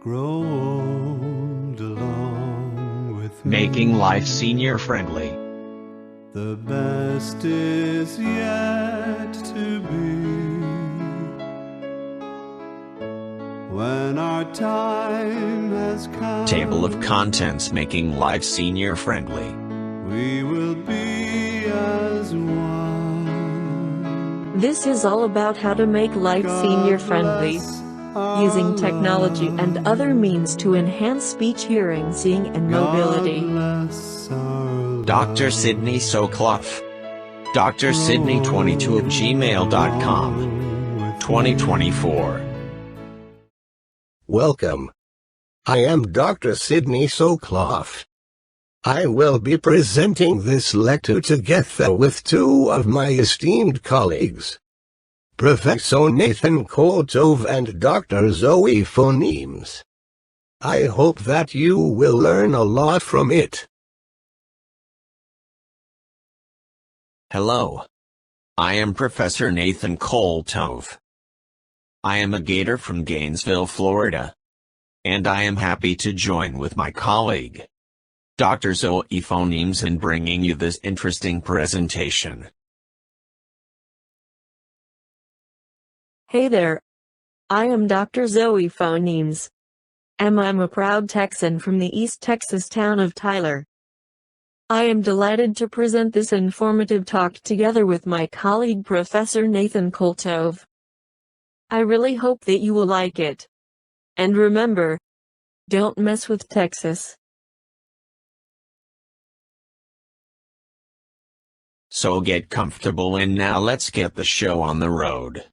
grow old along with Making me. life senior friendly. The best is yet to be. When our time has come, Table of contents making life senior friendly. we will be as one. This is all about how to make life senior friendly, using technology and other means to enhance speech, hearing, seeing, and mobility. Dr. Sydney Soclof. drsydney22@gmail.com. 2024. Welcome. I am Dr. Sydney Soclof. I will be presenting this lecture together with two of my esteemed colleagues, Professor Nathan Koltov and Dr. Zoe Phonemes. I hope that you will learn a lot from it. Hello. I am Professor Nathan Koltov. I am a Gator from Gainesville, Florida. And I am happy to join with my colleague, Dr. Zoe Phonemes, in bringing you this interesting presentation. Hey there. I am Dr. Zoe Phonemes. And I'm a proud Texan from the East Texas town of Tyler. I am delighted to present this informative talk together with my colleague Professor Nathan Koltov. I really hope that you will like it. And remember, don't mess with Texas. So get comfortable and now let's get the show on the road.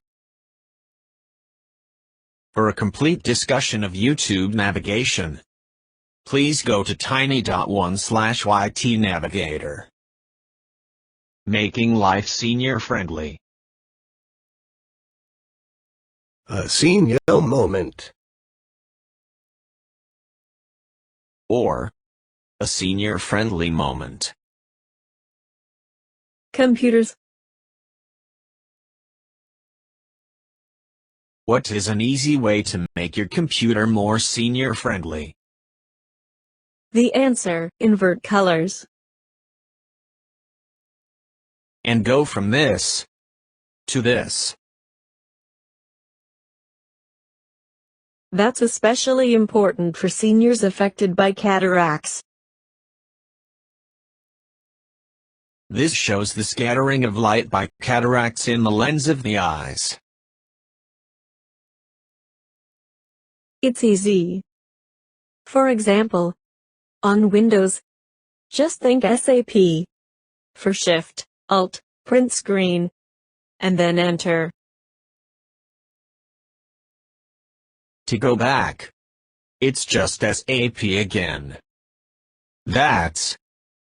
For a complete discussion of YouTube navigation, please go to tiny.1/ytnavigator. Making life senior friendly. A senior moment. Or a senior friendly moment. Computers. What is an easy way to make your computer more senior friendly? The answer: invert colors. And go from this to this. That's especially important for seniors affected by cataracts. This shows the scattering of light by cataracts in the lens of the eyes. It's easy. For example, on Windows, just think SAP for Shift, Alt, print screen, and then Enter. To go back, it's just SAP again. That's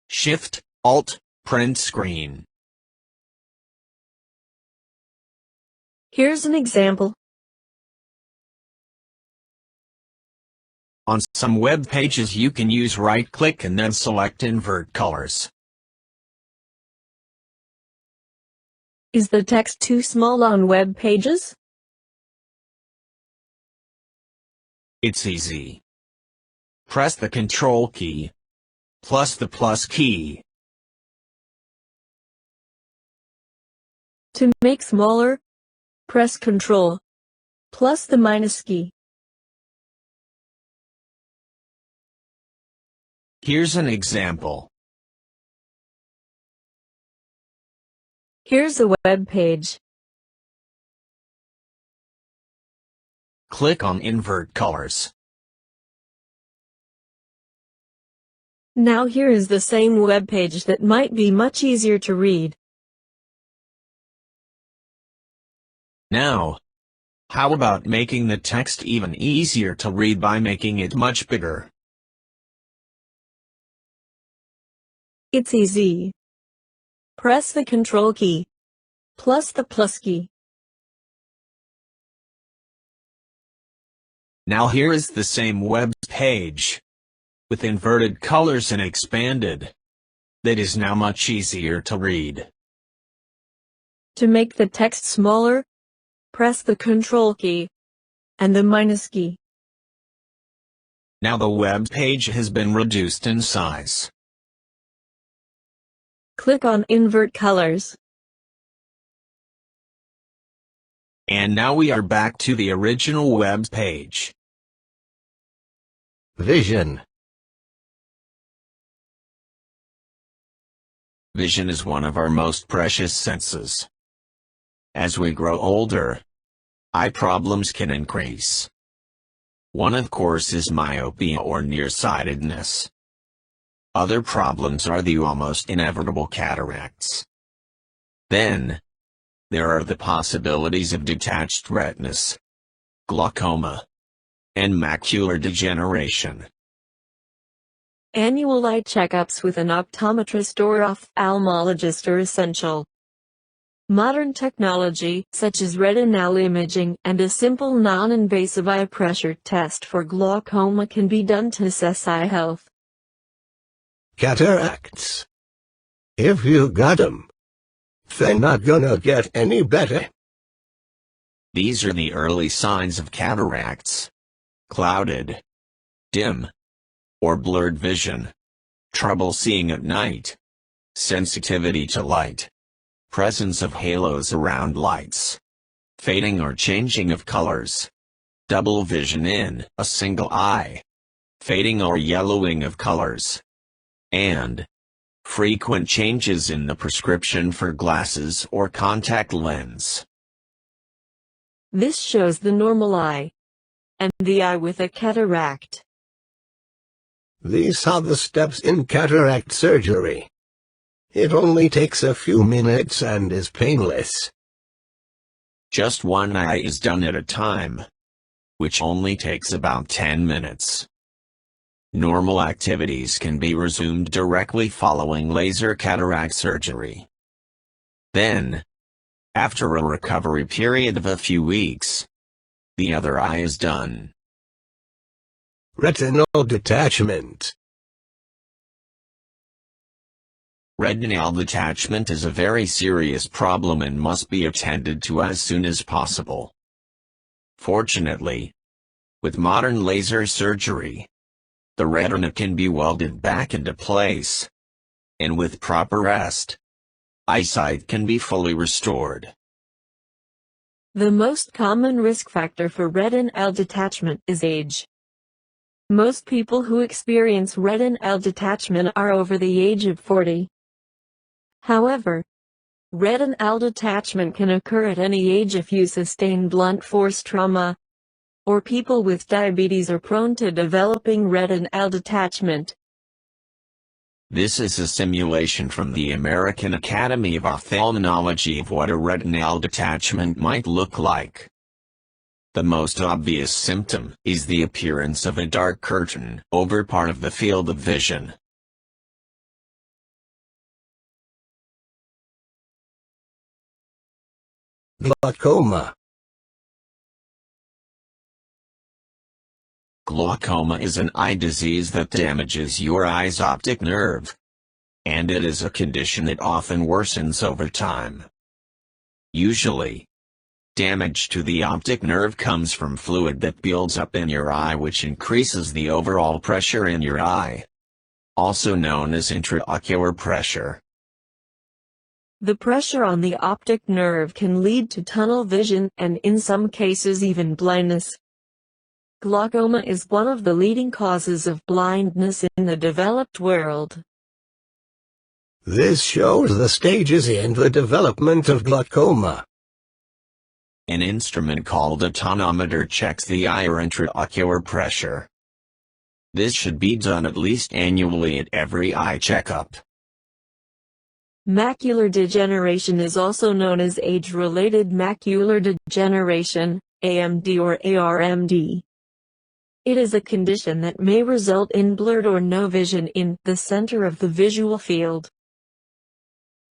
Shift, Alt, print screen. Here's an example. On some web pages you can use right-click and then select invert colors. Is the text too small on web pages? It's easy. Press the Control key, plus the plus key. To make smaller, press Ctrl, plus the minus key. Here's an example. Here's a web page. Click on Invert Colors. Now here is the same web page that might be much easier to read. Now, how about making the text even easier to read by making it much bigger? It's easy. Press the Control key, plus the plus key. Now here is the same web page, with inverted colors and expanded, that is now much easier to read. To make the text smaller, press the Control key and the minus key. Now the web page has been reduced in size. Click on Invert Colors. And now we are back to the original web page. Vision. Vision is one of our most precious senses. As we grow older, eye problems can increase. One, of course, is myopia or nearsightedness. Other problems are the almost inevitable cataracts. Then, there are the possibilities of detached retinas, glaucoma, and macular degeneration. Annual eye checkups with an optometrist or ophthalmologist are essential. Modern technology, such as retinal imaging and a simple non-invasive eye pressure test for glaucoma, can be done to assess eye health. Cataracts. If you got 'em, they're not gonna get any better. These are the early signs of cataracts: clouded, dim, or blurred vision, trouble seeing at night, sensitivity to light, presence of halos around lights, fading or changing of colors, double vision in a single eye, fading or yellowing of colors, and frequent changes in the prescription for glasses or contact lens. This shows the normal eye and the eye with a cataract. These are the steps in cataract surgery. It only takes a few minutes and is painless. Just one eye is done at a time, which only takes about 10 minutes. Normal activities can be resumed directly following laser cataract surgery. Then, after a recovery period of a few weeks, the other eye is done. Retinal detachment. Retinal detachment is a very serious problem and must be attended to as soon as possible. Fortunately, with modern laser surgery, the retina can be welded back into place, and with proper rest, eyesight can be fully restored. The most common risk factor for retinal detachment is age. Most people who experience retinal detachment are over the age of 40. However, retinal detachment can occur at any age if you sustain blunt force trauma, or people with diabetes are prone to developing retinal detachment. This is a simulation from the American Academy of Ophthalmology of what a retinal detachment might look like. The most obvious symptom is the appearance of a dark curtain over part of the field of vision. Glaucoma. Glaucoma is an eye disease that damages your eye's optic nerve, and it is a condition that often worsens over time. Usually, damage to the optic nerve comes from fluid that builds up in your eye, which increases the overall pressure in your eye, also known as intraocular pressure. The pressure on the optic nerve can lead to tunnel vision and in some cases even blindness. Glaucoma is one of the leading causes of blindness in the developed world. This shows the stages in the development of glaucoma. An instrument called a tonometer checks the eye or intraocular pressure. This should be done at least annually at every eye checkup. Macular degeneration is also known as age-related macular degeneration, AMD or ARMD. It is a condition that may result in blurred or no vision in the center of the visual field.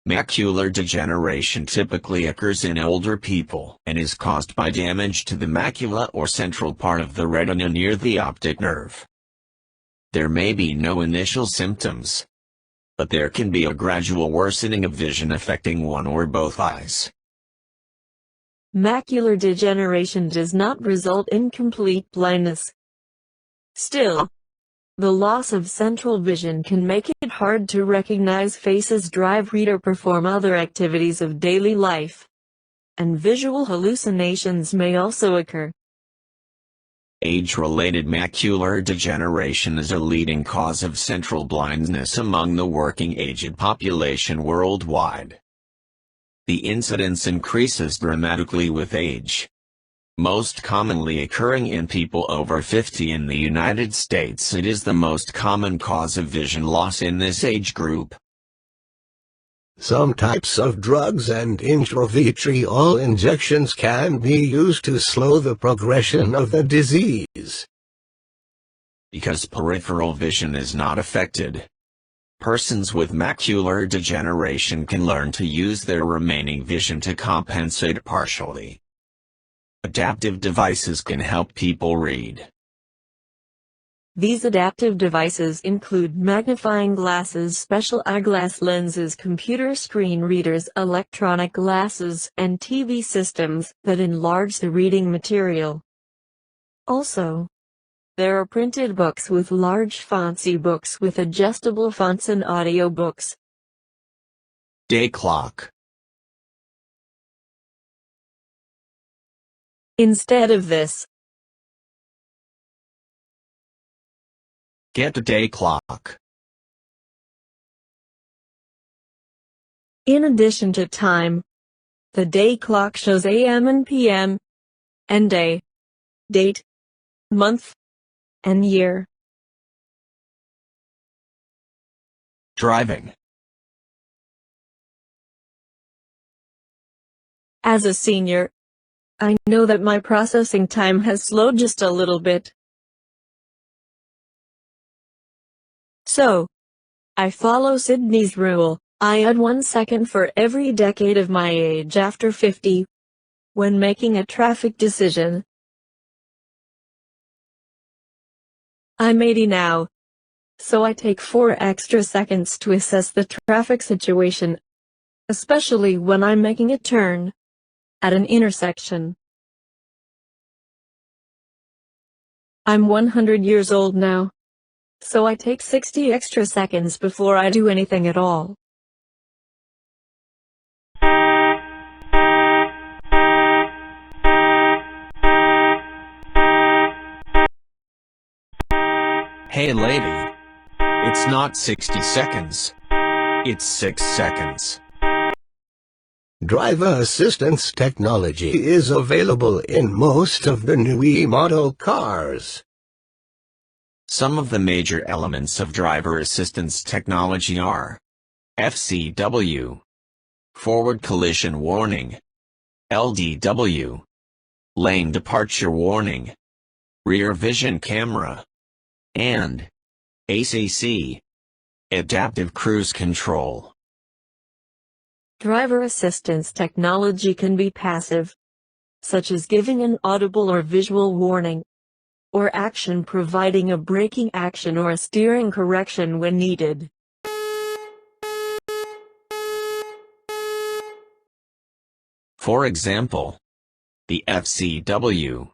Macular degeneration typically occurs in older people and is caused by damage to the macula or central part of the retina near the optic nerve. There may be no initial symptoms, but there can be a gradual worsening of vision affecting one or both eyes. Macular degeneration does not result in complete blindness. Still, The loss of central vision can make it hard to recognize faces, drive, read, or perform other activities of daily life. And visual hallucinations may also occur. Age-related macular degeneration is a leading cause of central blindness among the working-aged population worldwide. The incidence increases dramatically with age, most commonly occurring in people over 50 in the United States. It is the most common cause of vision loss in this age group. Some types of drugs and intravitreal injections can be used to slow the progression of the disease. Because peripheral vision is not affected, persons with macular degeneration can learn to use their remaining vision to compensate partially. Adaptive devices can help people read. These adaptive devices include magnifying glasses, special eyeglass lenses, computer screen readers, electronic glasses, and TV systems that enlarge the reading material. Also, there are printed books with large fonts, e-books with adjustable fonts, and audiobooks. Day clock. Instead of this, get a day clock. In addition to time, the day clock shows AM and PM, and day, date, month, and year. Driving. As a senior, I know that my processing time has slowed just a little bit. So, I follow Sydney's rule. I add 1 second for every decade of my age after 50, when making a traffic decision. I'm 80 now, so I take 4 extra seconds to assess the traffic situation, especially when I'm making a turn at an intersection. I'm 100 years old now, so I take 60 extra seconds before I do anything at all. Hey lady, it's not 60 seconds, it's 6 seconds. Driver assistance technology is available in most of the new E-model cars. Some of the major elements of driver assistance technology are FCW, forward collision warning, LDW, lane departure warning, rear vision camera, and ACC, adaptive cruise control. Driver assistance technology can be passive, such as giving an audible or visual warning, or action, providing a braking action or a steering correction when needed. For example, the FCW,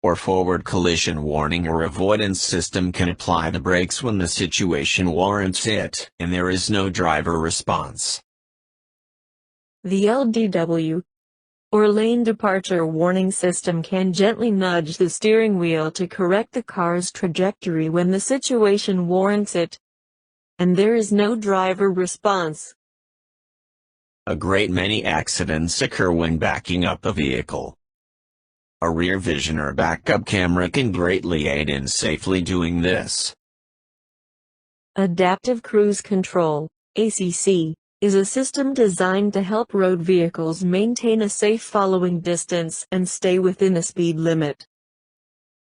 or forward collision warning or avoidance system, can apply the brakes when the situation warrants it, and there is no driver response. The LDW, or lane departure warning system, can gently nudge the steering wheel to correct the car's trajectory when the situation warrants it, and there is no driver response. A great many accidents occur when backing up a vehicle. A rear vision or backup camera can greatly aid in safely doing this. Adaptive Cruise Control, ACC, is a system designed to help road vehicles maintain a safe following distance and stay within a speed limit.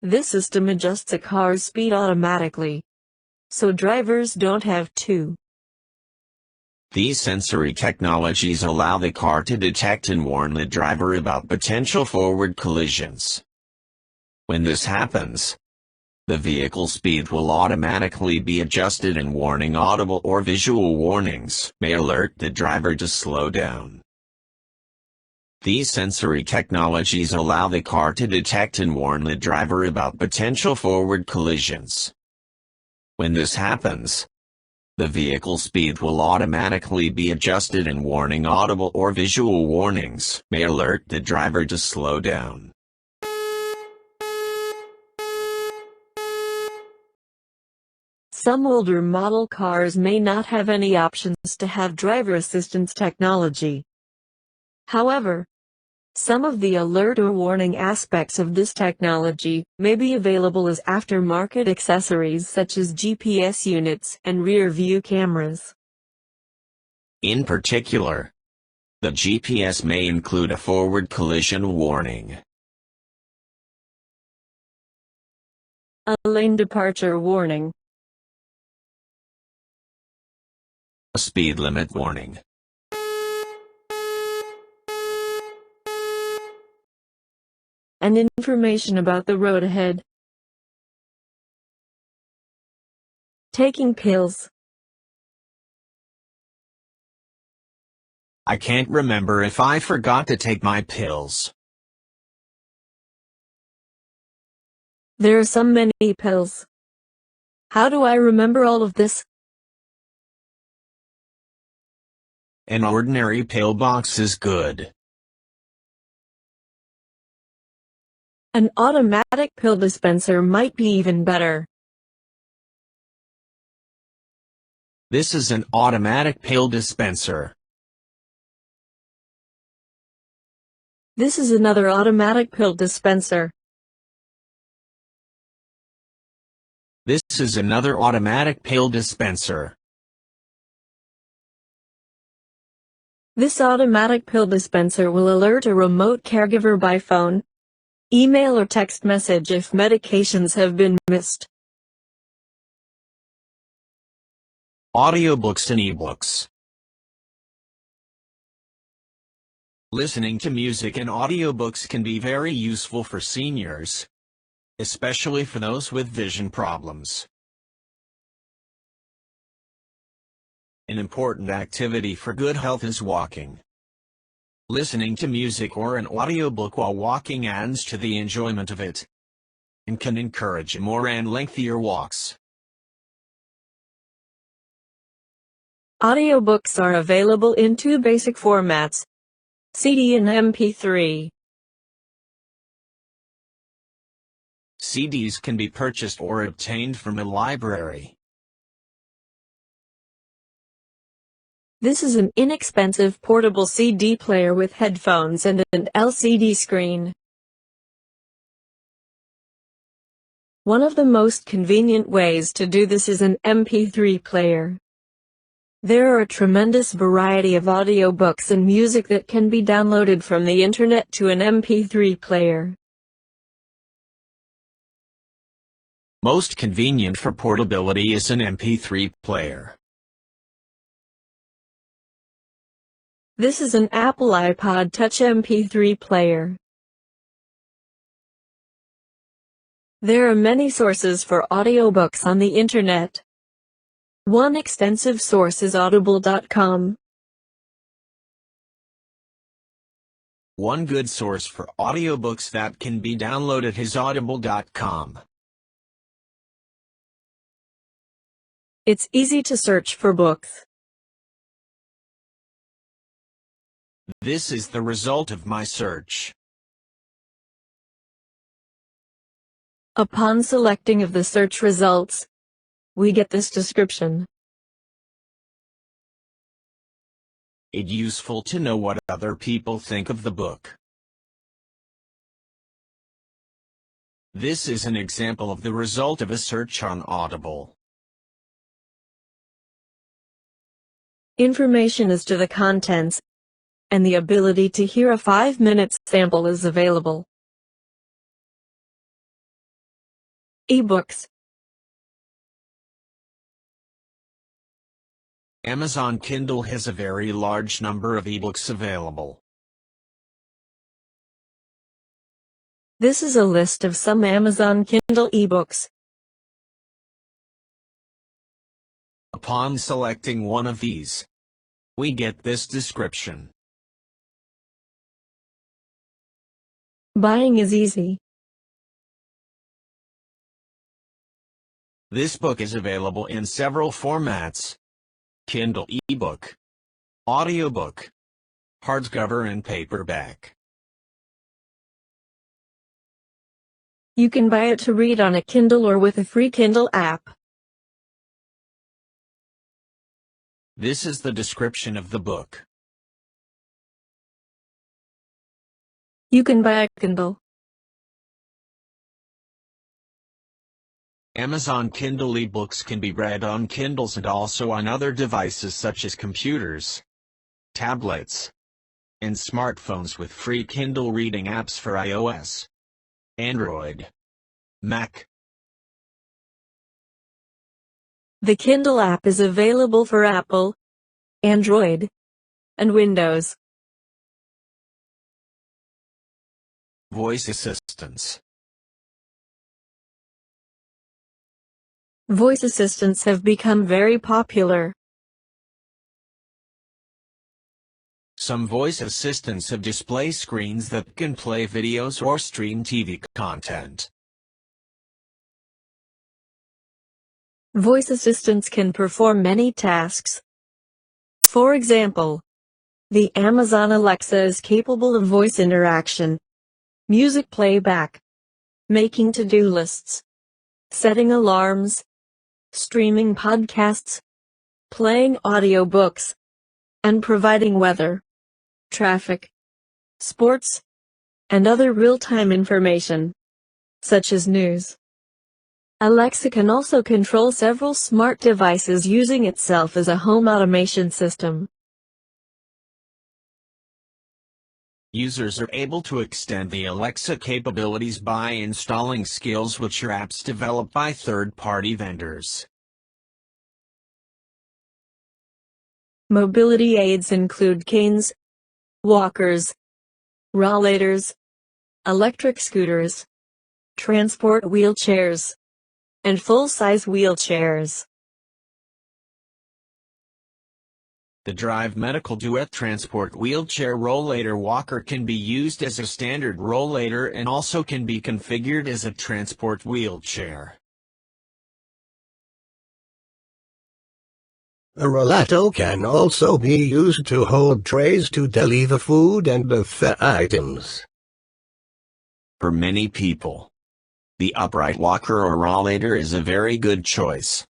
This system adjusts a car's speed automatically, so drivers don't have to. These sensory technologies allow the car to detect and warn the driver about potential forward collisions. When this happens, the vehicle speed will automatically be adjusted, and warning audible or visual warnings may alert the driver to slow down. These sensory technologies allow the car to detect and warn the driver about potential forward collisions. When this happens, the vehicle speed will automatically be adjusted and warning audible or visual warnings may alert the driver to slow down. Some older model cars may not have any options to have driver assistance technology. However, some of the alert or warning aspects of this technology may be available as aftermarket accessories such as GPS units and rear-view cameras. In particular, the GPS may include a forward collision warning, a lane departure warning, a speed limit warning, and information about the road ahead. Taking pills. I can't remember if I forgot to take my pills. There are so many pills. How do I remember all of this? An ordinary pill box is good. An automatic pill dispenser might be even better. This is an automatic pill dispenser. This is another automatic pill dispenser. This is another automatic pill dispenser. This automatic pill dispenser will alert a remote caregiver by phone, email or text message if medications have been missed. Audiobooks and E-books. Listening to music and audiobooks can be very useful for seniors, especially for those with vision problems. An important activity for good health is walking. Listening to music or an audiobook while walking adds to the enjoyment of it and can encourage more and lengthier walks. Audiobooks are available in two basic formats, CD and MP3. CDs can be purchased or obtained from a library. This is an inexpensive portable CD player with headphones and an LCD screen. One of the most convenient ways to do this is an MP3 player. There are a tremendous variety of audiobooks and music that can be downloaded from the internet to an MP3 player. Most convenient for portability is an MP3 player. This is an Apple iPod Touch MP3 player. There are many sources for audiobooks on the internet. One extensive source is Audible.com. One good source for audiobooks that can be downloaded is Audible.com. It's easy to search for books. This is the result of my search. Upon selecting of the search results, we get this description. It's useful to know what other people think of the book. This is an example of the result of a search on Audible. Information as to the contents and the ability to hear a 5-minute sample is available. E-books. Amazon Kindle has a very large number of ebooks available. This is a list of some Amazon Kindle ebooks. Upon selecting one of these, we get this description. Buying is easy. This book is available in several formats: Kindle e-book, audiobook, hardcover and paperback. You can buy it to read on a Kindle or with a free Kindle app. This is the description of the book. You can buy a Kindle. Amazon Kindle e-books can be read on Kindles and also on other devices such as computers, tablets, and smartphones with free Kindle reading apps for iOS, Android, Mac. The Kindle app is available for Apple, Android, and Windows. Voice assistants. Voice assistants have become very popular. Some voice assistants have display screens that can play videos or stream TV content. Voice assistants can perform many tasks. For example, the Amazon Alexa is capable of voice interaction, music playback, making to-do lists, setting alarms, streaming podcasts, playing audiobooks, and providing weather, traffic, sports, and other real-time information, such as news. Alexa can also control several smart devices using itself as a home automation system. Users are able to extend the Alexa capabilities by installing skills which are apps developed by third-party vendors. Mobility aids include canes, walkers, rollators, electric scooters, transport wheelchairs, and full-size wheelchairs. The Drive Medical Duet Transport Wheelchair Rollator Walker can be used as a standard rollator and also can be configured as a transport wheelchair. A rollator can also be used to hold trays to deliver food and other items. For many people, the upright walker or rollator is a very good choice.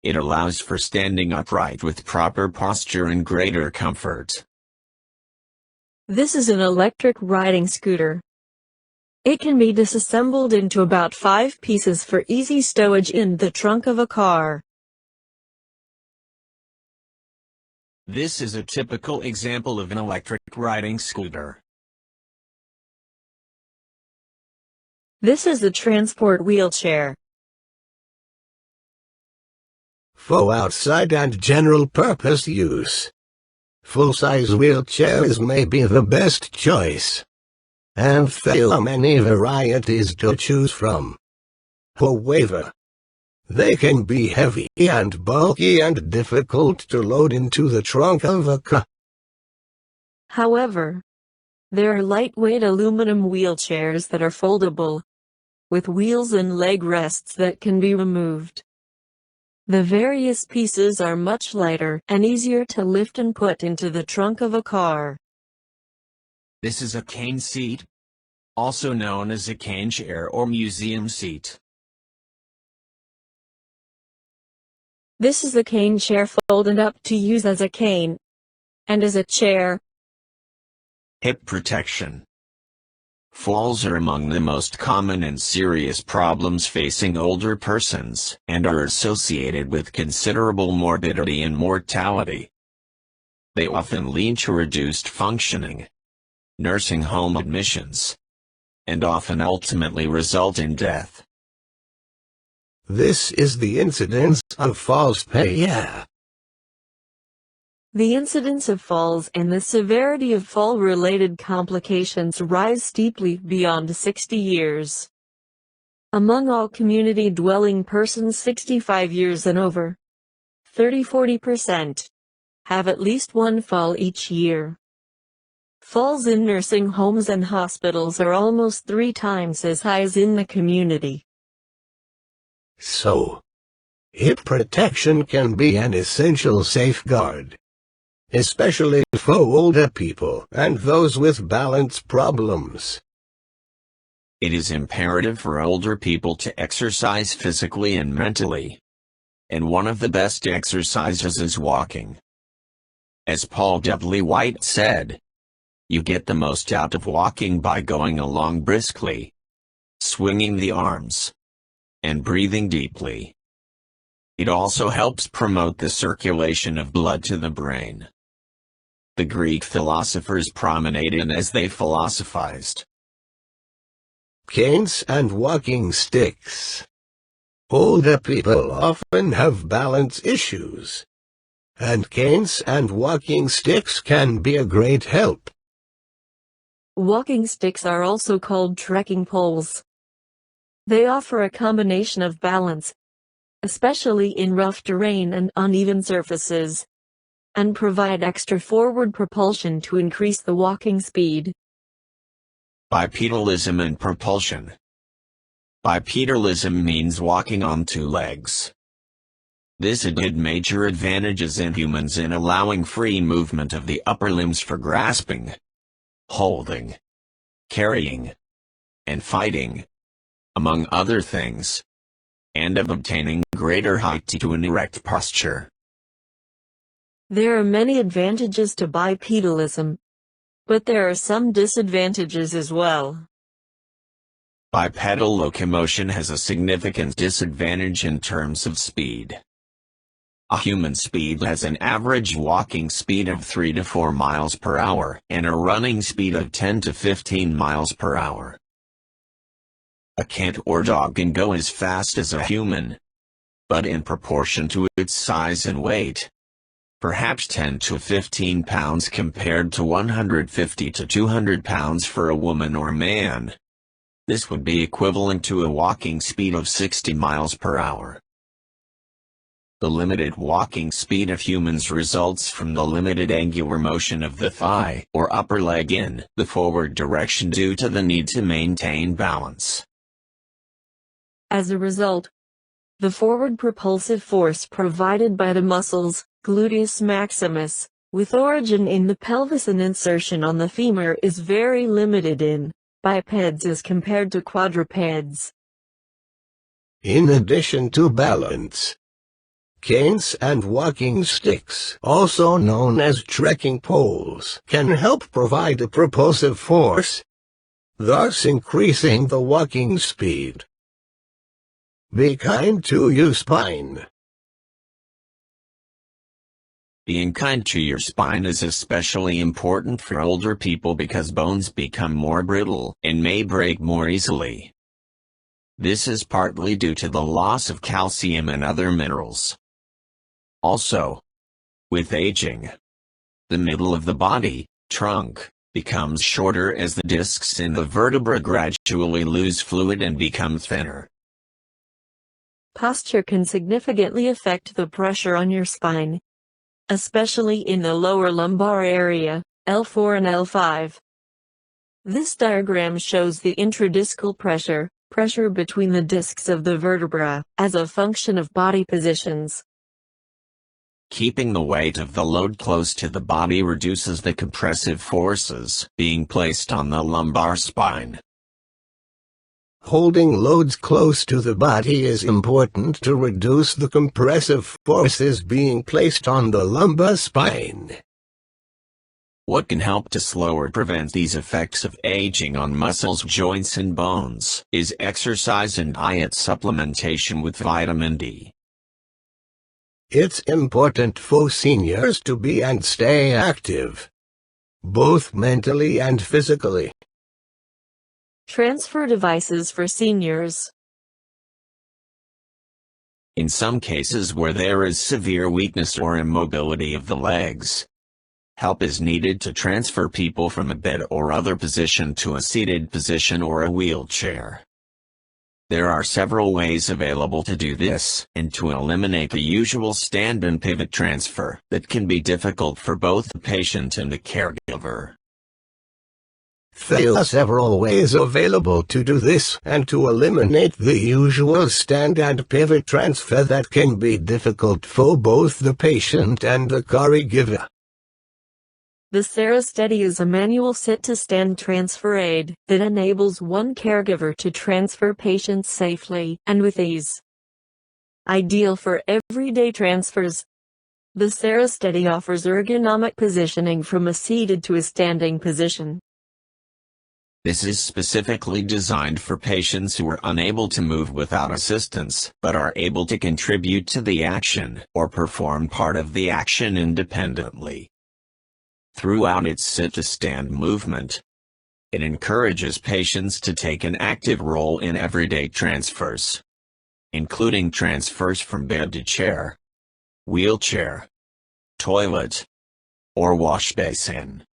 It allows for standing upright with proper posture and greater comfort. This is an electric riding scooter. It can be disassembled into about 5 pieces for easy stowage in the trunk of a car. This is a typical example of an electric riding scooter. This is a transport wheelchair. For outside and general purpose use, full-size wheelchairs may be the best choice, and there are many varieties to choose from. However, they can be heavy and bulky and difficult to load into the trunk of a car. However, there are lightweight aluminum wheelchairs that are foldable, with wheels and leg rests that can be removed. The various pieces are much lighter and easier to lift and put into the trunk of a car. This is a cane seat, also known as a cane chair or museum seat. This is the cane chair folded up to use as a cane and as a chair. Hip protection. Falls are among the most common and serious problems facing older persons and are associated with considerable morbidity and mortality. They often lead to reduced functioning, nursing home admissions, and often ultimately result in death. This is the incidence of falls per year. The incidence of falls and the severity of fall-related complications rise steeply beyond 60 years. Among all community-dwelling persons 65 years and over, 30–40% have at least one fall each year. Falls in nursing homes and hospitals are almost 3 times as high as in the community. So, hip protection can be an essential safeguard, especially for older people and those with balance problems. It is imperative for older people to exercise physically and mentally. And one of the best exercises is walking. As Paul W. White said, you get the most out of walking by going along briskly, swinging the arms, and breathing deeply. It also helps promote the circulation of blood to the brain. The Greek philosophers promenaded as they philosophized. Canes and walking sticks. Older people often have balance issues, and canes and walking sticks can be a great help. Walking sticks are also called trekking poles. They offer a combination of balance, especially in rough terrain and uneven surfaces, and provide extra forward propulsion to increase the walking speed. Bipedalism and propulsion. Bipedalism means walking on two legs. This had major advantages in humans in allowing free movement of the upper limbs for grasping, holding, carrying, and fighting, among other things, and of obtaining greater height to an erect posture. There are many advantages to bipedalism, but there are some disadvantages as well. Bipedal locomotion has a significant disadvantage in terms of speed. A human speed has an average walking speed of 3 to 4 miles per hour and a running speed of 10 to 15 miles per hour. A cat or dog can go as fast as a human, but in proportion to its size and weight, perhaps 10 to 15 pounds compared to 150 to 200 pounds for a woman or man. This would be equivalent to a walking speed of 60 miles per hour. The limited walking speed of humans results from the limited angular motion of the thigh or upper leg in the forward direction due to the need to maintain balance. As a result, the forward propulsive force provided by the muscles, gluteus maximus, with origin in the pelvis and insertion on the femur is very limited in bipeds as compared to quadrupeds. In addition to balance, canes and walking sticks, also known as trekking poles, can help provide a propulsive force, thus increasing the walking speed. Be kind to your spine. Being kind to your spine is especially important for older people because bones become more brittle and may break more easily. This is partly due to the loss of calcium and other minerals. Also, with aging, the middle of the body, trunk, becomes shorter as the discs in the vertebra gradually lose fluid and become thinner. Posture can significantly affect the pressure on your spine, especially in the lower lumbar area, L4 and L5. This diagram shows the intradiscal pressure between the discs of the vertebra, as a function of body positions. Keeping the weight of the load close to the body reduces the compressive forces being placed on the lumbar spine. Holding loads close to the body is important to reduce the compressive forces being placed on the lumbar spine. What can help to slow or prevent these effects of aging on muscles, joints and bones is exercise and diet supplementation with vitamin D. It's important for seniors to be and stay active, both mentally and physically. Transfer devices for seniors. In some cases where there is severe weakness or immobility of the legs, help is needed to transfer people from a bed or other position to a seated position or a wheelchair. There are several ways available to do this, and to eliminate the usual stand and pivot transfer that can be difficult for both the patient and the caregiver. There are several ways available to do this and to eliminate the usual stand and pivot transfer that can be difficult for both the patient and the caregiver. The SaraSteady is a manual sit-to-stand transfer aid that enables one caregiver to transfer patients safely and with ease. Ideal for everyday transfers, the SaraSteady offers ergonomic positioning from a seated to a standing position. This is specifically designed for patients who are unable to move without assistance but are able to contribute to the action or perform part of the action independently. Throughout its sit-to-stand movement, it encourages patients to take an active role in everyday transfers, including transfers from bed to chair, wheelchair, toilet, or wash basin.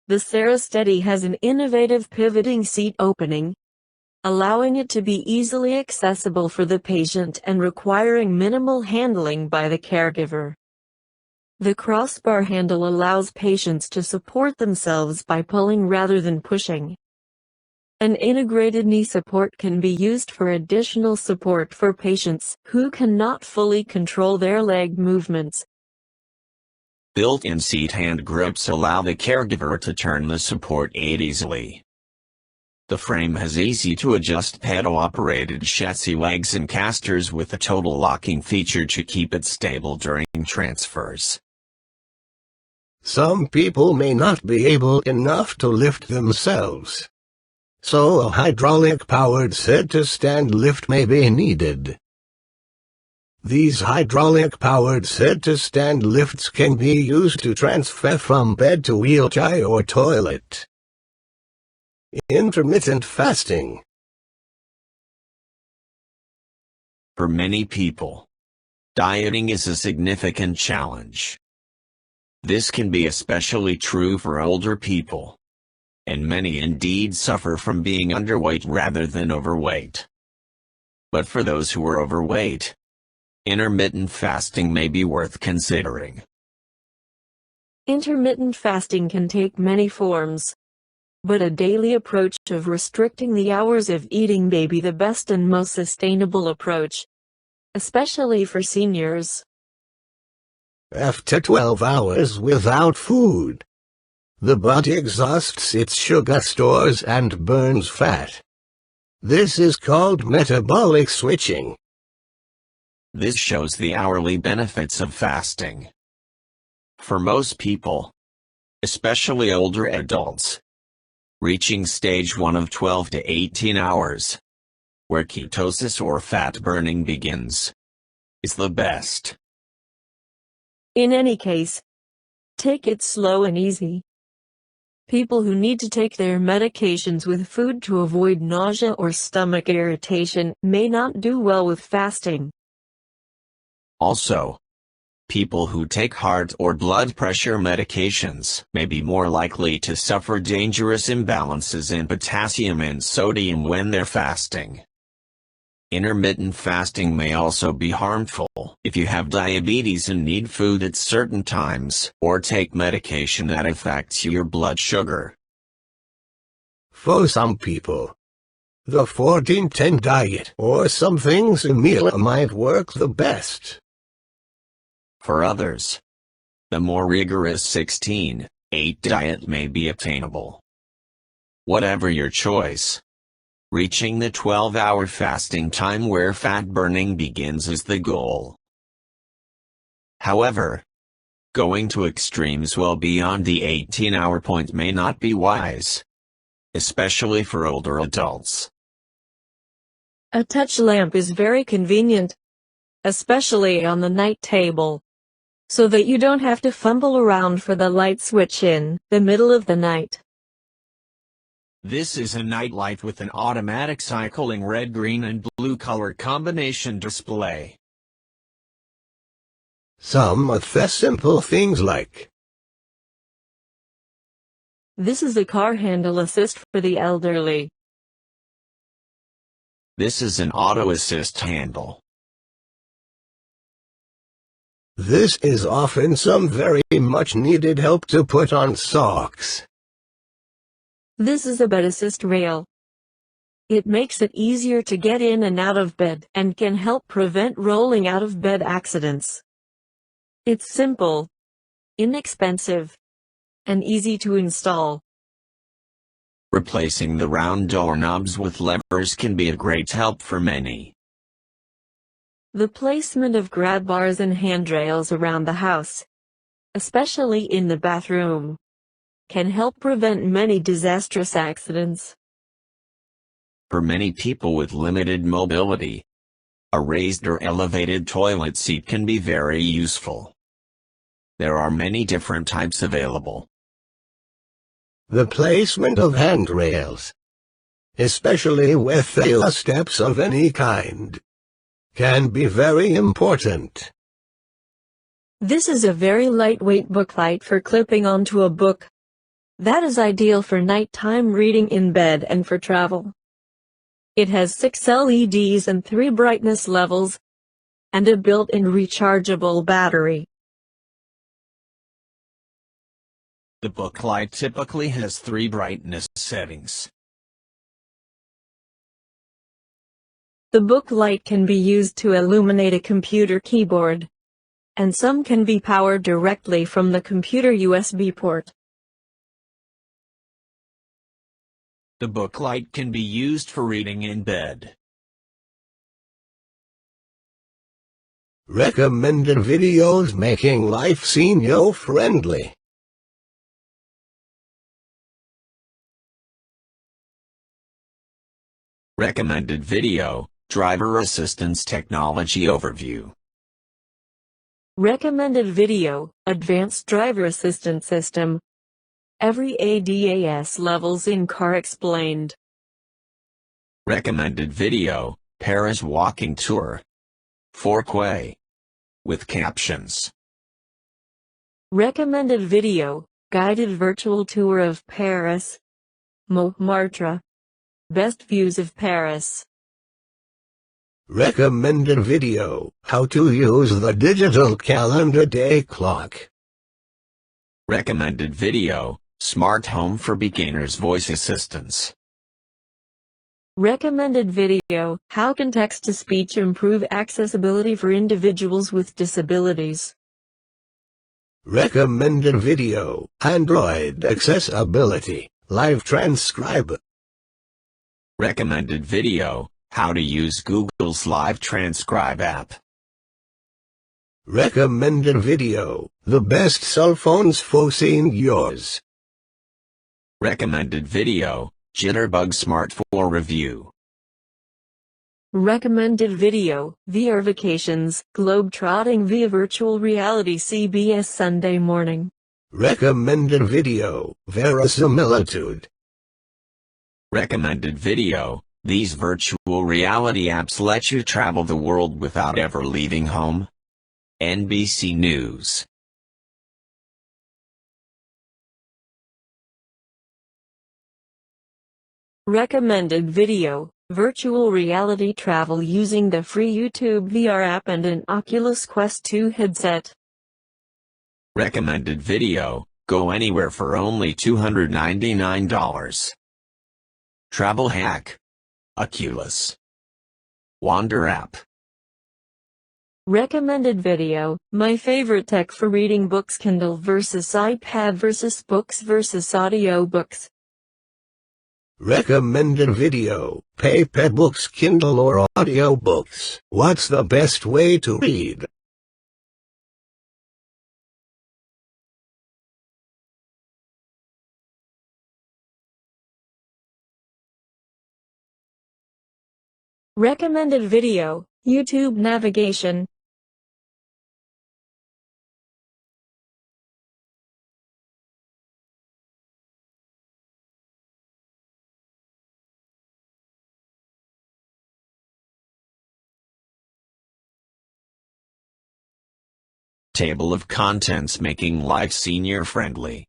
The SaraSteady has an innovative pivoting seat opening, allowing it to be easily accessible for the patient and requiring minimal handling by the caregiver. The crossbar handle allows patients to support themselves by pulling rather than pushing. An integrated knee support can be used for additional support for patients who cannot fully control their leg movements. Built-in seat hand grips allow the caregiver to turn the support aid easily. The frame has easy-to-adjust pedal-operated chassis legs and casters with a total locking feature to keep it stable during transfers. Some people may not be able enough to lift themselves, so a hydraulic-powered sit-to-stand lift may be needed. These hydraulic-powered sit-to-stand lifts can be used to transfer from bed to wheelchair or toilet. Intermittent fasting. For many people, dieting is a significant challenge. This can be especially true for older people, and many indeed suffer from being underweight rather than overweight. But for those who are overweight, intermittent fasting may be worth considering. Intermittent fasting can take many forms, but a daily approach of restricting the hours of eating may be the best and most sustainable approach, especially for seniors. After 12 hours without food, the body exhausts its sugar stores and burns fat. This is called metabolic switching. This shows the hourly benefits of fasting. For most people, especially older adults, reaching stage 1 of 12 to 18 hours, where ketosis or fat burning begins, is the best. In any case, take it slow and easy. People who need to take their medications with food to avoid nausea or stomach irritation may not do well with fasting. Also, people who take heart or blood pressure medications may be more likely to suffer dangerous imbalances in potassium and sodium when they're fasting. Intermittent fasting may also be harmful if you have diabetes and need food at certain times or take medication that affects your blood sugar. For some people, the 14-10 diet or something similar might work the best. For others, the more rigorous 16-8 diet may be attainable. Whatever your choice, reaching the 12-hour fasting time where fat burning begins is the goal. However, going to extremes well beyond the 18-hour point may not be wise, especially for older adults. A touch lamp is very convenient, especially on the night table, so that you don't have to fumble around for the light switch in the middle of the night. This is a nightlight with an automatic cycling red, green, and blue color combination display. Some other simple things like This is a car handle assist for the elderly. This is an auto assist handle. This is often some very much needed help to put on socks. This is a bed assist rail. It makes it easier to get in and out of bed and can help prevent rolling out of bed accidents. It's simple, inexpensive, and easy to install. Replacing the round doorknobs with levers can be a great help for many. The placement of grab bars and handrails around the house, especially in the bathroom, can help prevent many disastrous accidents. For many people with limited mobility, a raised or elevated toilet seat can be very useful. There are many different types available. The placement of handrails, especially with steps of any kind, can be very important. This is a very lightweight booklight for clipping onto a book. That is ideal for nighttime reading in bed and for travel. It has 6 LEDs and 3 brightness levels, and a built-in rechargeable battery. The booklight typically has 3 brightness settings. The booklight can be used to illuminate a computer keyboard, and some can be powered directly from the computer USB port. The booklight can be used for reading in bed. Recommended videos making life senior-friendly. Recommended video, driver assistance technology overview. Recommended video, advanced driver assistance system. Every ADAS levels in car explained. Recommended video, Paris walking tour. 4K. With captions. Recommended video, guided virtual tour of Paris. Montmartre. Best views of Paris. Recommended video, how to use the digital calendar day clock. Recommended video, smart home for beginners voice assistance. Recommended video, how can text-to-speech improve accessibility for individuals with disabilities? Recommended video, Android accessibility, live transcribe. Recommended video, how to use Google's Live Transcribe app. Recommended video, the best cell phones for seniors. Recommended video, Jitterbug Smart 4 review. Recommended video, VR vacations, globe-trotting via virtual reality CBS Sunday morning. Recommended video, verisimilitude. Recommended video, these virtual reality apps let you travel the world without ever leaving home. NBC News. Recommended video, virtual reality travel using the free YouTube VR app and an Oculus Quest 2 headset. Recommended video, go anywhere for only $299. Travel hack. Oculus. Wander app. Recommended video, my favorite tech for reading books: Kindle versus iPad versus books versus audiobooks. Recommended video, paper books, Kindle or audiobooks. What's the best way to read? Recommended video, YouTube navigation. Table of contents making life senior friendly.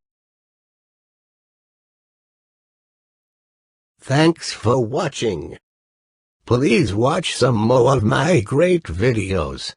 Thanks for watching. Please watch some more of my great videos.